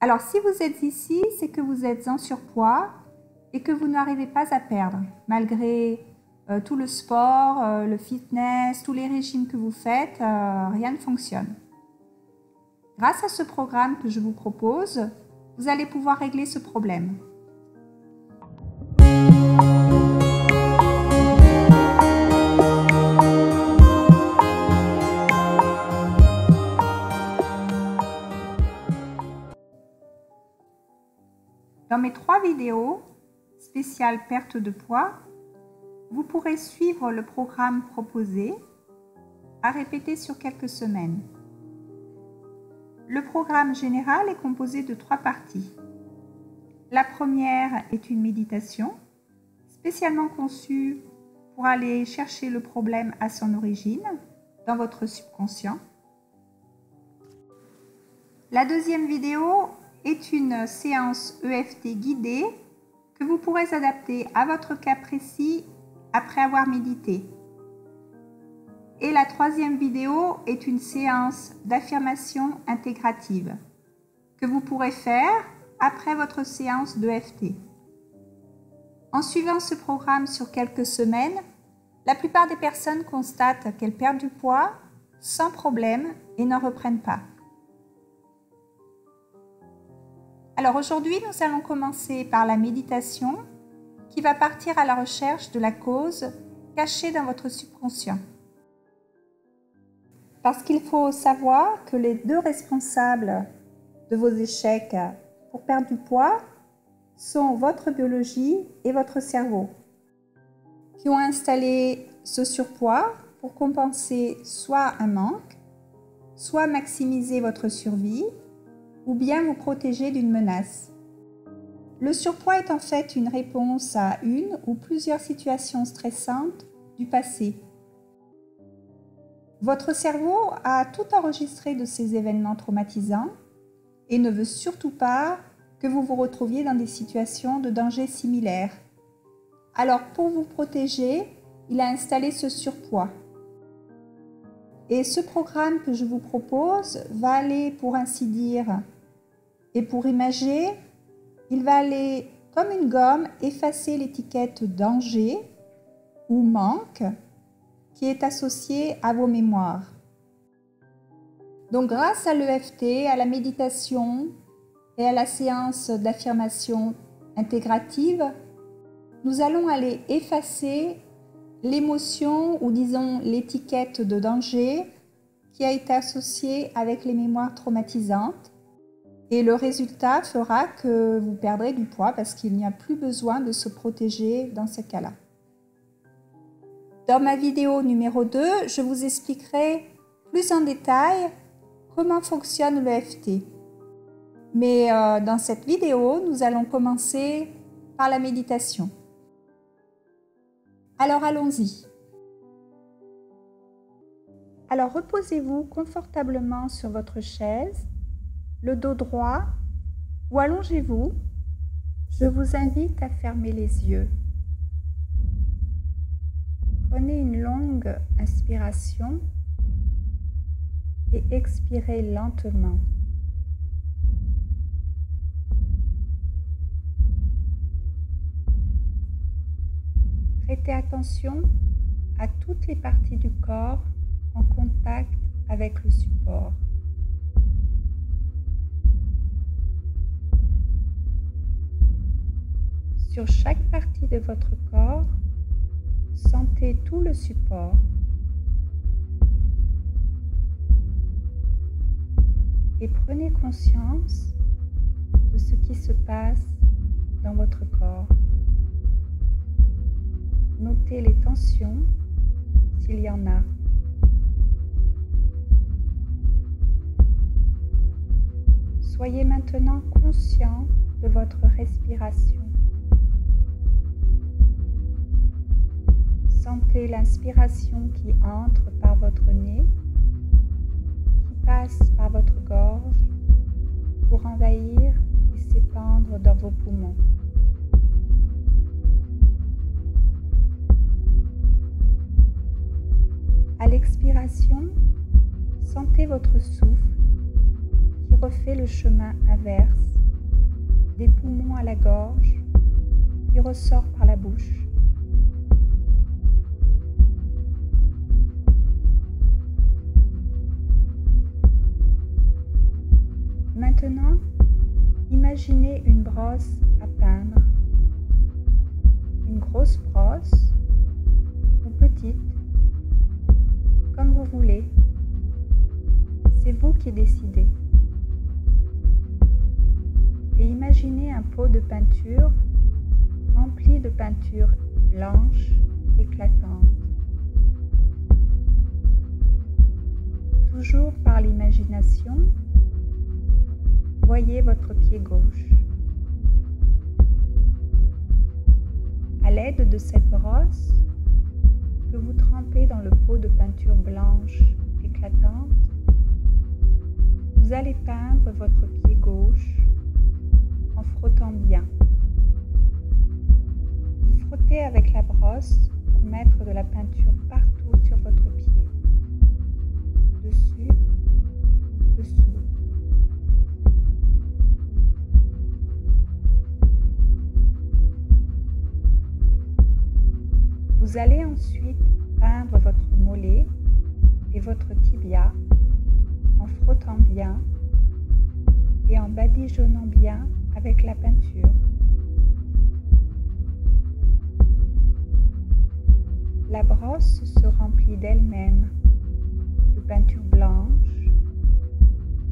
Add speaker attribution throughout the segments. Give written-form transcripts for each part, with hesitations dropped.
Speaker 1: Alors, si vous êtes ici, c'est que vous êtes en surpoids et que vous n'arrivez pas à perdre, malgré tout le sport, le fitness, tous les régimes que vous faites, rien ne fonctionne. Grâce à ce programme que je vous propose, vous allez pouvoir régler ce problème. Dans mes 3 vidéos spéciales perte de poids, vous pourrez suivre le programme proposé à répéter sur quelques semaines. Le programme général est composé de 3 parties. La première est une méditation spécialement conçue pour aller chercher le problème à son origine dans votre subconscient. La deuxième vidéo est une séance EFT guidée que vous pourrez adapter à votre cas précis après avoir médité. Et la troisième vidéo est une séance d'affirmation intégrative que vous pourrez faire après votre séance d'EFT. En suivant ce programme sur quelques semaines, la plupart des personnes constatent qu'elles perdent du poids sans problème et n'en reprennent pas. Alors aujourd'hui, nous allons commencer par la méditation qui va partir à la recherche de la cause cachée dans votre subconscient. Parce qu'il faut savoir que les 2 responsables de vos échecs pour perdre du poids sont votre biologie et votre cerveau, qui ont installé ce surpoids pour compenser soit un manque, soit maximiser votre survie, ou bien vous protéger d'une menace. Le surpoids est en fait une réponse à une ou plusieurs situations stressantes du passé. Votre cerveau a tout enregistré de ces événements traumatisants et ne veut surtout pas que vous vous retrouviez dans des situations de danger similaires. Alors pour vous protéger, il a installé ce surpoids. Et ce programme que je vous propose va aller, pour ainsi dire, et pour imager, il va aller comme une gomme effacer l'étiquette danger ou manque qui est associée à vos mémoires. Donc grâce à l'EFT, à la méditation et à la séance d'affirmation intégrative, nous allons aller effacer l'émotion ou disons l'étiquette de danger qui a été associée avec les mémoires traumatisantes. Et le résultat fera que vous perdrez du poids parce qu'il n'y a plus besoin de se protéger dans ce cas-là. Dans ma vidéo numéro 2, je vous expliquerai plus en détail comment fonctionne l'EFT. Mais dans cette vidéo, nous allons commencer par la méditation. Alors allons-y. Alors reposez-vous confortablement sur votre chaise, le dos droit, ou allongez-vous. Je vous invite à fermer les yeux. Prenez une longue inspiration et expirez lentement. Prêtez attention à toutes les parties du corps en contact avec le support. Sur chaque partie de votre corps, sentez tout le support. Et prenez conscience de ce qui se passe dans votre corps. Notez les tensions s'il y en a. Soyez maintenant conscient de votre respiration. Sentez l'inspiration qui entre par votre nez, qui passe par votre gorge pour envahir et s'épandre dans vos poumons. À l'expiration, sentez votre souffle qui refait le chemin inverse, des poumons à la gorge, puis ressort par la bouche. Maintenant, imaginez une brosse à peindre, une grosse brosse ou petite, comme vous voulez. C'est vous qui décidez. Et imaginez un pot de peinture rempli de peinture blanche éclatante. Toujours par l'imagination, voyez votre pied gauche. À l'aide de cette brosse que vous trempez dans le pot de peinture blanche éclatante, vous allez peindre votre pied gauche en frottant bien. Vous frottez avec la brosse pour mettre de la peinture partout sur votre pied, dessus, dessous. Vous allez ensuite peindre votre mollet et votre tibia en frottant bien et en badigeonnant bien avec la peinture. La brosse se remplit d'elle-même de peinture blanche.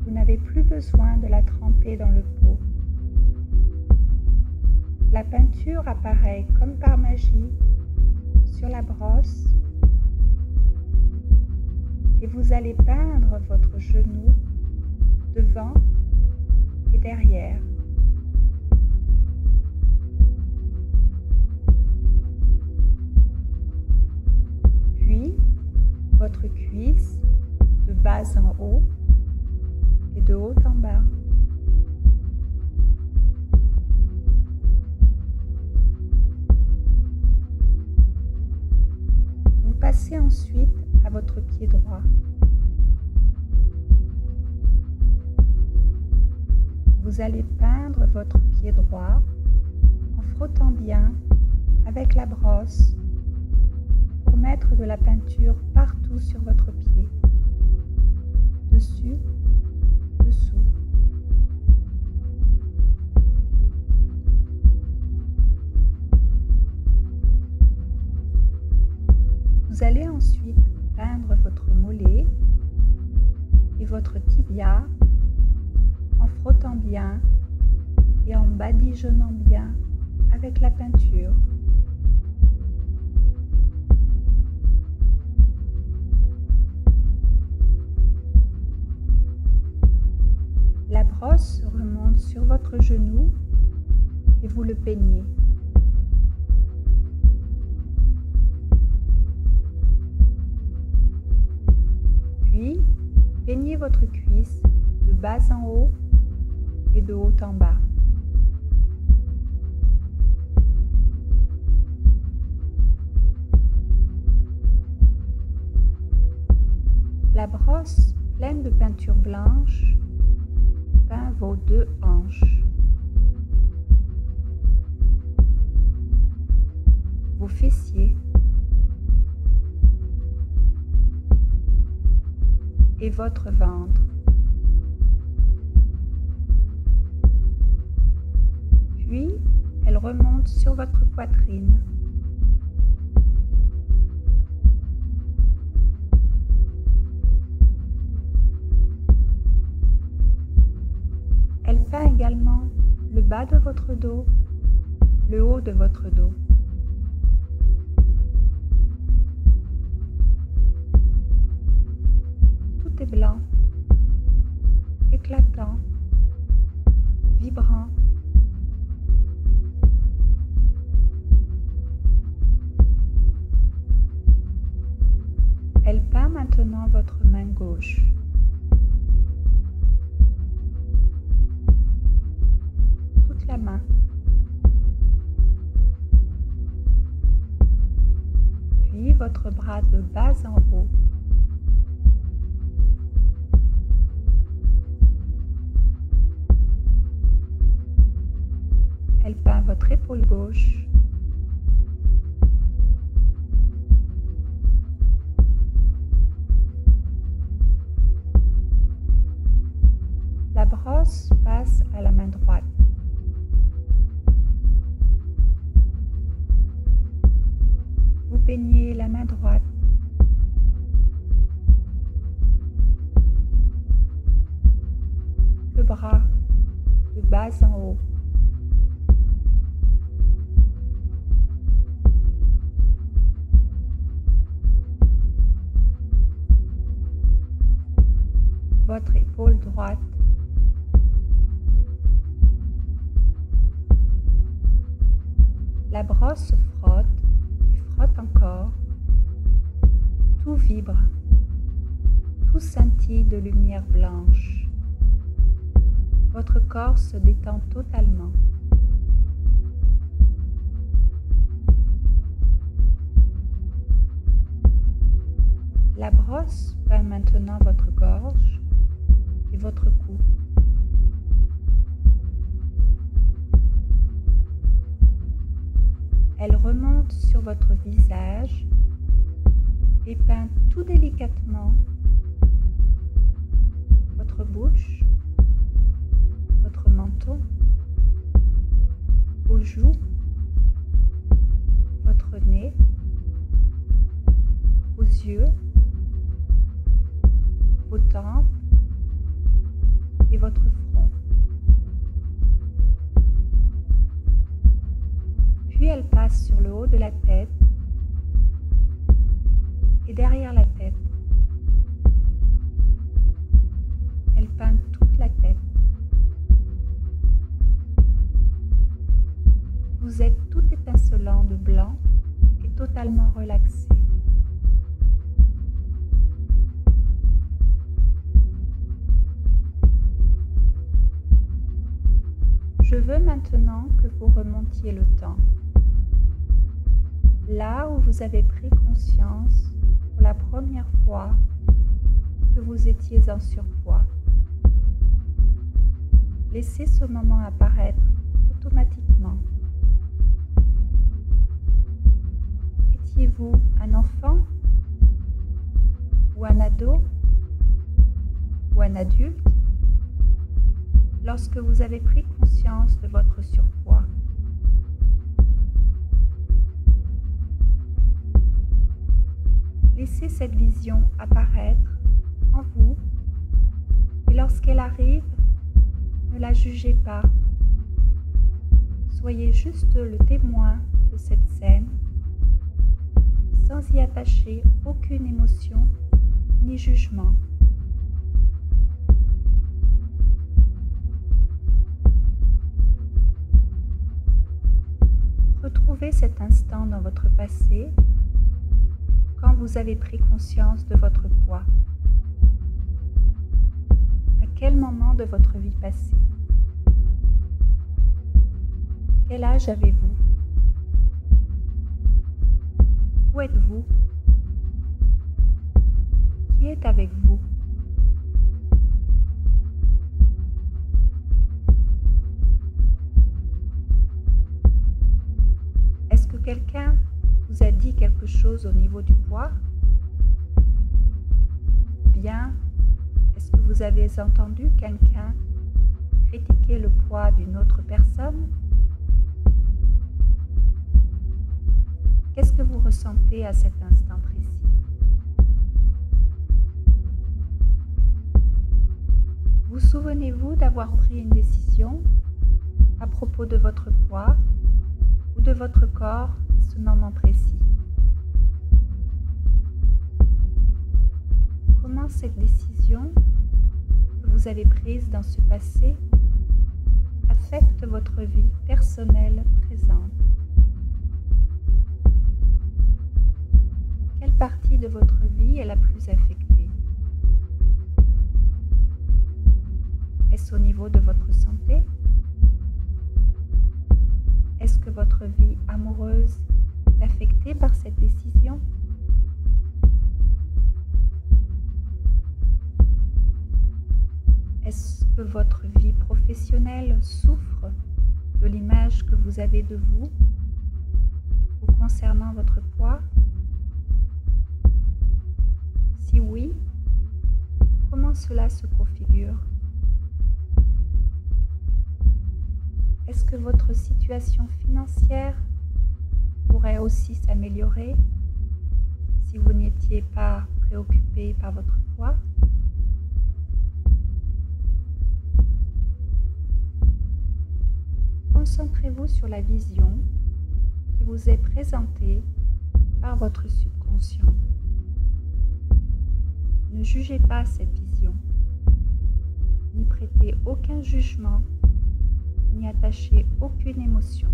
Speaker 1: Vous n'avez plus besoin de la tremper dans le pot. La peinture apparaît comme par magie sur la brosse et vous allez peindre votre genou devant et derrière. Puis votre cuisse de bas en haut et de haut en bas. Vous passez ensuite à votre pied droit. Vous allez peindre votre pied droit en frottant bien avec la brosse pour mettre de la peinture partout sur votre pied, dessus, dessous. Vous allez ensuite peindre votre mollet et votre tibia en frottant bien et en badigeonnant bien avec la peinture. La brosse remonte sur votre genou et vous le peignez. Puis, peignez votre cuisse de bas en haut et de haut en bas. La brosse pleine de peinture blanche peint vos deux hanches, vos fessiers et votre ventre. Puis, elle remonte sur votre poitrine. Elle peint également le bas de votre dos, le haut de votre dos. Tout est blanc, éclatant, vibrant. Elle peint maintenant votre main gauche. Toute la main. Puis votre bras de bas en haut. Elle peint votre épaule gauche. La brosse passe à la main droite. Vous peignez la main droite. Le bras de bas en haut. Votre épaule droite. La brosse se frotte et frotte encore. Tout vibre. Tout scintille de lumière blanche. Votre corps se détend totalement. La brosse peint maintenant votre gorge et votre cou. Elle remonte sur votre visage et peint tout délicatement votre bouche, votre menton, vos joues, votre nez, vos yeux, vos tempes et votre front. Puis elle passe sur le haut de la tête et derrière la tête. Elle peint toute la tête. Vous êtes tout étincelant de blanc et totalement relaxé. Je veux maintenant que vous remontiez le temps. Là où vous avez pris conscience pour la première fois que vous étiez en surpoids. Laissez ce moment apparaître automatiquement. Étiez-vous un enfant ou un ado ou un adulte lorsque vous avez pris conscience de votre surpoids? Laissez cette vision apparaître en vous et lorsqu'elle arrive, ne la jugez pas. Soyez juste le témoin de cette scène sans y attacher aucune émotion ni jugement. Retrouvez cet instant dans votre passé quand vous avez pris conscience de votre poids. À quel moment de votre vie passée? Quel âge avez-vous? Où êtes-vous? Qui est avec vous? Est-ce que quelqu'un vous a dit quelque chose au niveau du poids? Ou bien, est-ce que vous avez entendu quelqu'un critiquer le poids d'une autre personne? Qu'est-ce que vous ressentez à cet instant précis? Vous souvenez-vous d'avoir pris une décision à propos de votre poids ou de votre corps à ce moment précis? Comment cette décision que vous avez prise dans ce passé affecte votre vie personnelle présente? Quelle partie de votre vie est la plus affectée? Est-ce au niveau de votre santé? Est-ce que votre vie amoureuse est affectée par cette décision? Est-ce que votre vie professionnelle souffre de l'image que vous avez de vous ou concernant votre poids? Si oui, comment cela se configure? Est-ce que votre situation financière pourrait aussi s'améliorer si vous n'étiez pas préoccupé par votre poids? Concentrez-vous sur la vision qui vous est présentée par votre subconscient. Ne jugez pas cette vision, n'y prêtez aucun jugement, n'y attachez aucune émotion.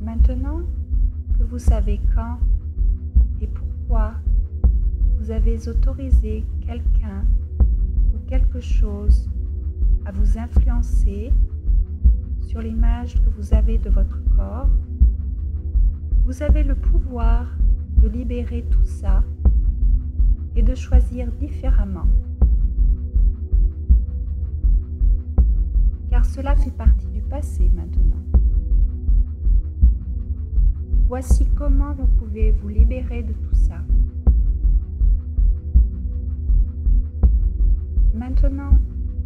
Speaker 1: Maintenant que vous savez quand et pourquoi vous avez autorisé quelqu'un ou quelque chose à vous influencer sur l'image que vous avez de votre corps, vous avez le pouvoir de libérer tout ça et de choisir différemment. Car cela fait partie du passé maintenant. Voici comment vous pouvez vous libérer de tout ça. Maintenant,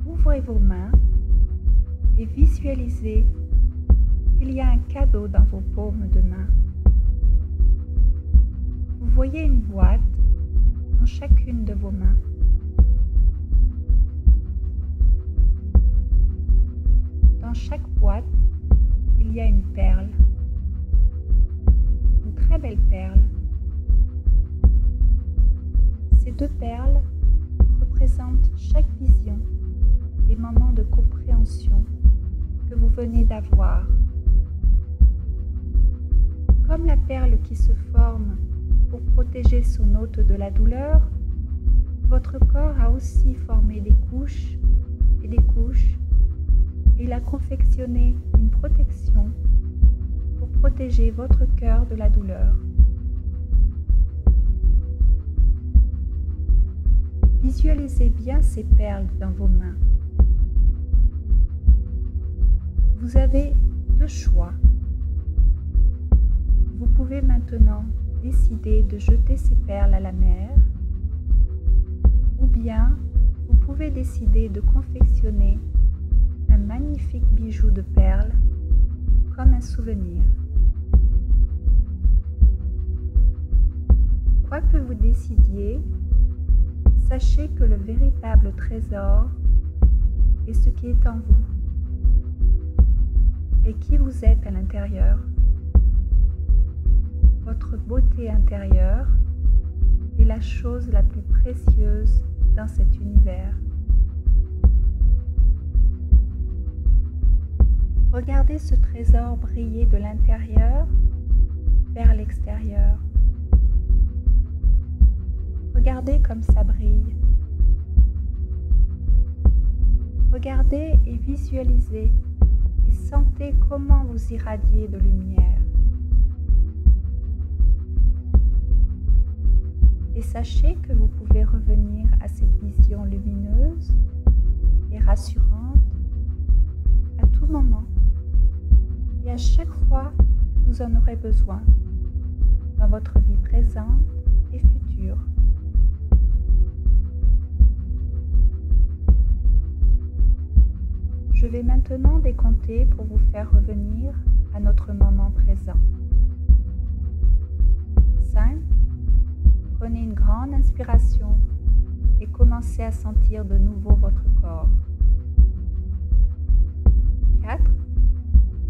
Speaker 1: ouvrez vos mains et visualisez qu'il y a un cadeau dans vos paumes de main. Vous voyez une boîte dans chacune de vos mains. Dans chaque boîte, il y a une perle, une très belle perle. Ces deux perles représentent chaque vision et moment de compréhension que vous venez d'avoir. Comme la perle qui se forme pour protéger son hôte de la douleur, votre corps a aussi formé des couches et des couches. Il a confectionné une protection pour protéger votre cœur de la douleur. Visualisez bien ces perles dans vos mains. Vous avez deux choix. Vous pouvez maintenant décider de jeter ces perles à la mer, ou bien vous pouvez décider de confectionner un magnifique bijou de perles comme un souvenir. Quoi que vous décidiez, sachez que le véritable trésor est ce qui est en vous et qui vous êtes à l'intérieur. Votre beauté intérieure est la chose la plus précieuse dans cet univers. Regardez ce trésor briller de l'intérieur vers l'extérieur. Regardez comme ça brille. Regardez et visualisez et sentez comment vous irradiez de lumière. Et sachez que vous pouvez revenir à cette vision lumineuse et rassurante à tout moment et à chaque fois que vous en aurez besoin dans votre vie présente et future. Je vais maintenant décompter pour vous faire revenir à notre moment présent. 5. Prenez une grande inspiration et commencez à sentir de nouveau votre corps. 4.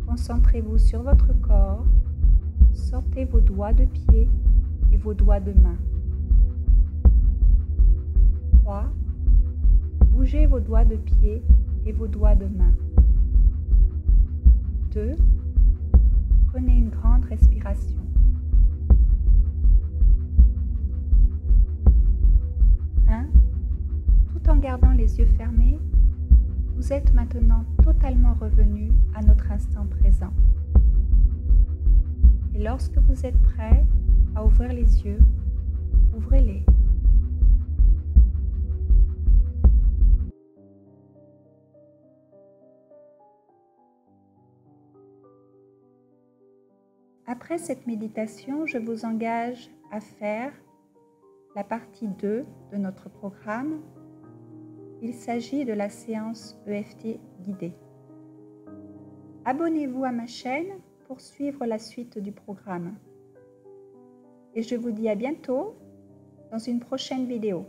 Speaker 1: Concentrez-vous sur votre corps. Sortez vos doigts de pied et vos doigts de main. 3. Bougez vos doigts de pied et vos doigts de main. 2. Prenez une grande respiration. 1. Tout en gardant les yeux fermés, vous êtes maintenant totalement revenu à notre instant présent. Et lorsque vous êtes prêt à ouvrir les yeux, ouvrez-les. Après cette méditation, je vous engage à faire la partie 2 de notre programme. Il s'agit de la séance EFT guidée. Abonnez-vous à ma chaîne pour suivre la suite du programme. Et je vous dis à bientôt dans une prochaine vidéo.